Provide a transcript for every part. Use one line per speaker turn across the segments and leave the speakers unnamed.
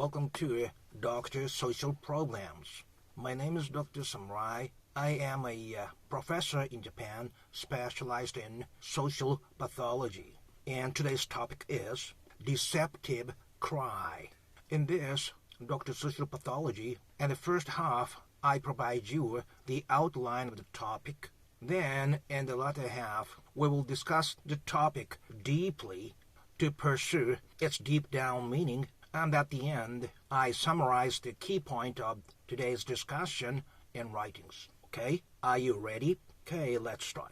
Welcome to Dr. Social Programs. My name is Dr. Samurai. I am a professor in Japan specialized in social pathology. And today's topic is Deceptive Cry. In this Dr. Social Pathology, in the first half, I provide you the outline of the topic. Then, in the latter half, we will discuss the topic deeply to pursue its deep down meaning, and at the end, I summarize the key point of today's discussion in writings. Okay, are you ready? Okay, let's start.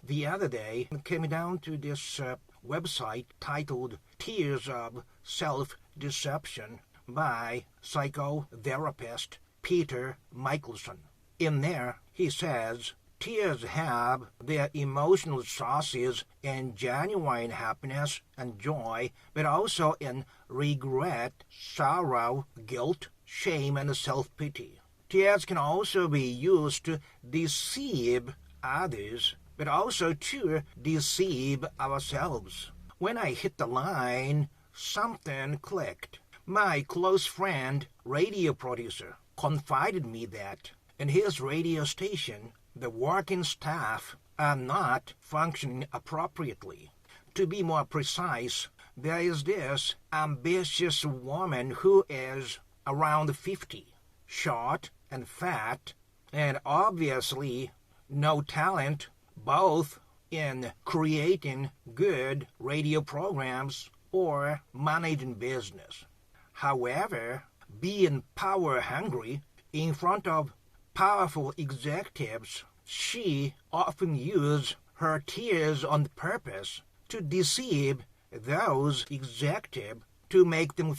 The other day, I came down to this website titled Tears of Self-Deception by psychotherapist Peter Michelson. In there, he says, tears have their emotional sources in genuine happiness and joy, but also in regret, sorrow, guilt, shame, and self-pity. Tears can also be used to deceive others, but also to deceive ourselves. When I hit the line, something clicked. My close friend, radio producer, confided me that in his radio station, the working staff are not functioning appropriately. To be more precise, there is this ambitious woman who is around 50, short and fat, and obviously no talent, both in creating good radio programs or managing business. However, being power-hungry in front of powerful executives, she often used her tears on purpose to deceive those executives to make them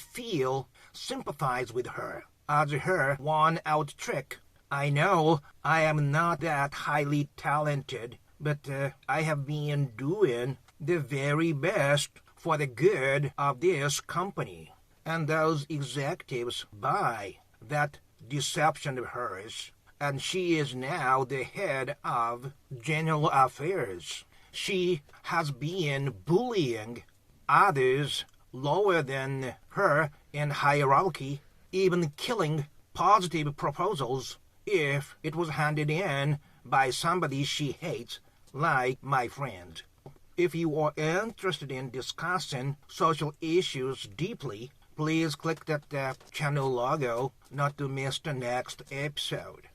sympathize with her. As her one-out trick, I know I am not that highly talented, but I have been doing the very best for the good of this company. And those executives buy that deception of hers, and she is now the head of general affairs. She has been bullying others lower than her in hierarchy, even killing positive proposals if it was handed in by somebody she hates, like my friend. If you are interested in discussing social issues deeply, please click that channel logo not to miss the next episode.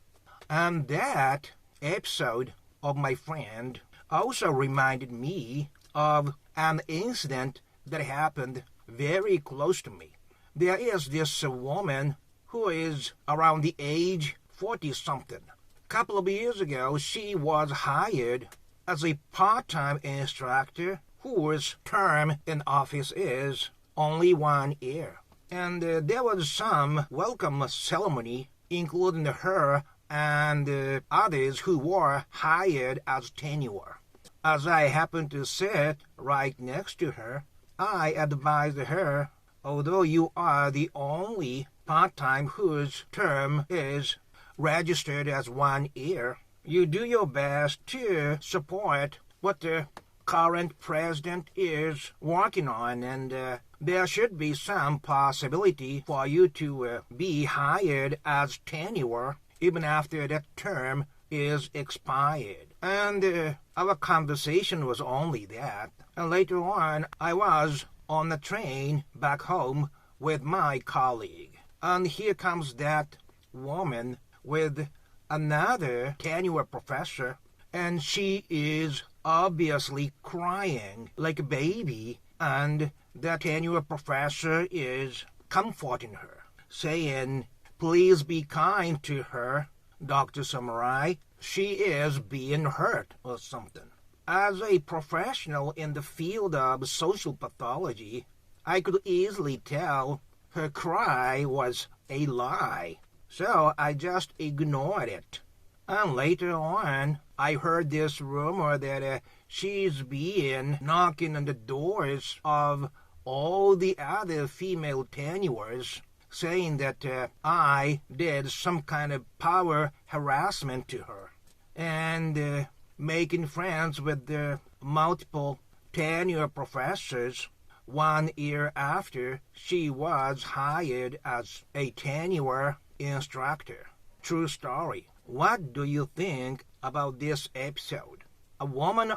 And that episode of my friend also reminded me of an incident that happened very close to me. There is this woman who is around the age 40-something. A couple of years ago, she was hired as a part-time instructor whose term in office is only 1 year. And there was some welcome ceremony, including her and others who were hired as tenure. As I happened to sit right next to her, I advised her, although you are the only part-time whose term is registered as 1 year, you do your best to support what the current president is working on, and there should be some possibility for you to be hired as tenure even after that term is expired. And our conversation was only that. And later on, I was on the train back home with my colleague. And here comes that woman with another tenure professor, and she is obviously crying like a baby, and the tenure professor is comforting her, saying, "Please be kind to her, Dr. Samurai. She is being hurt," or something. As a professional in the field of social pathology, I could easily tell her cry was a lie. So I just ignored it. And later on, I heard this rumor that she's been knocking on the doors of all the other female tenures, saying that I did some kind of power harassment to her, and making friends with the multiple tenure professors 1 year after she was hired as a tenure instructor. True story. What do you think about this episode? A woman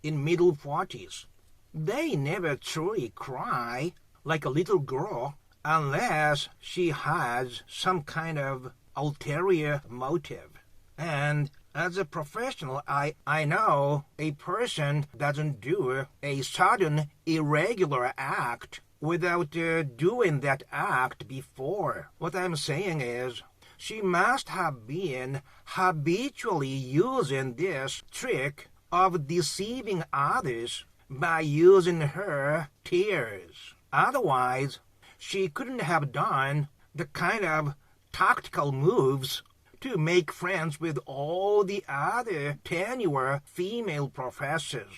in middle 40s. They never truly cry like a little girl unless she has some kind of ulterior motive. And as a professional, I know a person doesn't do a sudden irregular act without doing that act before. What I'm saying is, she must have been habitually using this trick of deceiving others by using her tears. Otherwise, she couldn't have done the kind of tactical moves to make friends with all the other tenure female professors,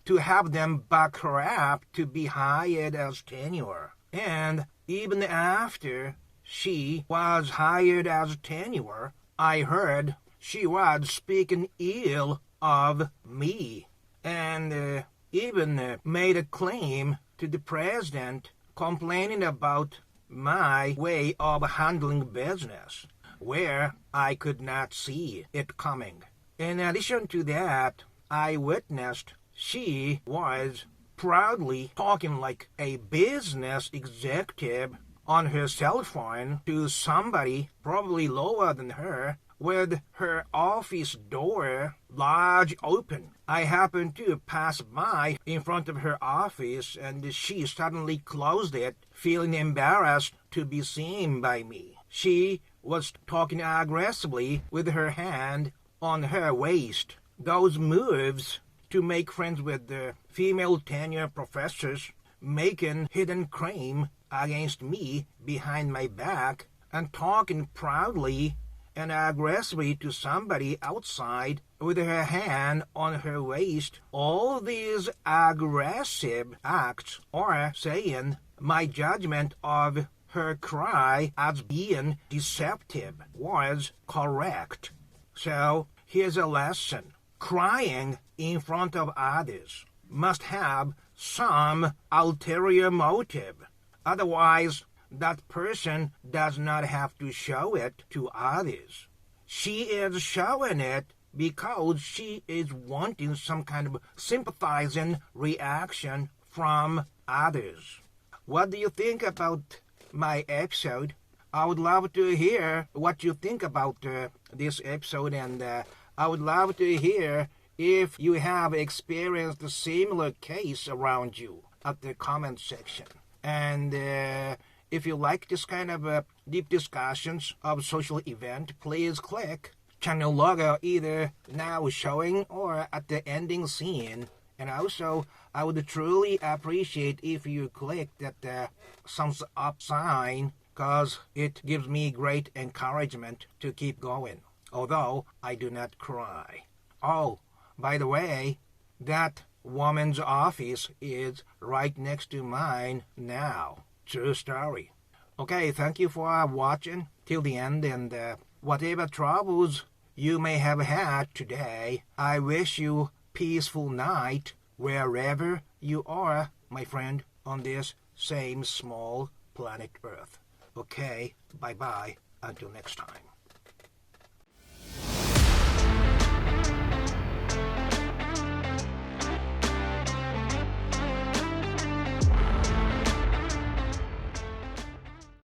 to have them back her up to be hired as tenure. And even after she was hired as tenure, I heard she was speaking ill of me, and even made a claim to the president complaining about my way of handling business, where I could not see it coming. In addition to that, I witnessed she was proudly talking like a business executive on her cell phone to somebody probably lower than her, with her office door large open. I happened to pass by in front of her office, and she suddenly closed it, feeling embarrassed to be seen by me. She was talking aggressively with her hand on her waist. Those moves to make friends with the female tenure professors, making hidden claim against me behind my back, and talking proudly and aggressively to somebody outside with her hand on her waist. All these aggressive acts are saying my judgment of her cry as being deceptive was correct. So here's a lesson. Crying in front of others must have some ulterior motive. Otherwise, that person does not have to show it to others. She is showing it because she is wanting some kind of sympathizing reaction from others. What do you think about my episode? I would love to hear what you think about this episode, and I would love to hear if you have experienced a similar case around you at the comment section. And if you like this kind of deep discussions of social event, please click channel logo either now showing or at the ending scene. And also, I would truly appreciate if you click that thumbs up sign, because it gives me great encouragement to keep going, although I do not cry. Oh, by the way, that woman's office is right next to mine now. True story. Okay, thank you for watching till the end, and whatever troubles you may have had today, I wish you peaceful night wherever you are, my friend, on this same small planet Earth. Okay, bye-bye, until next time.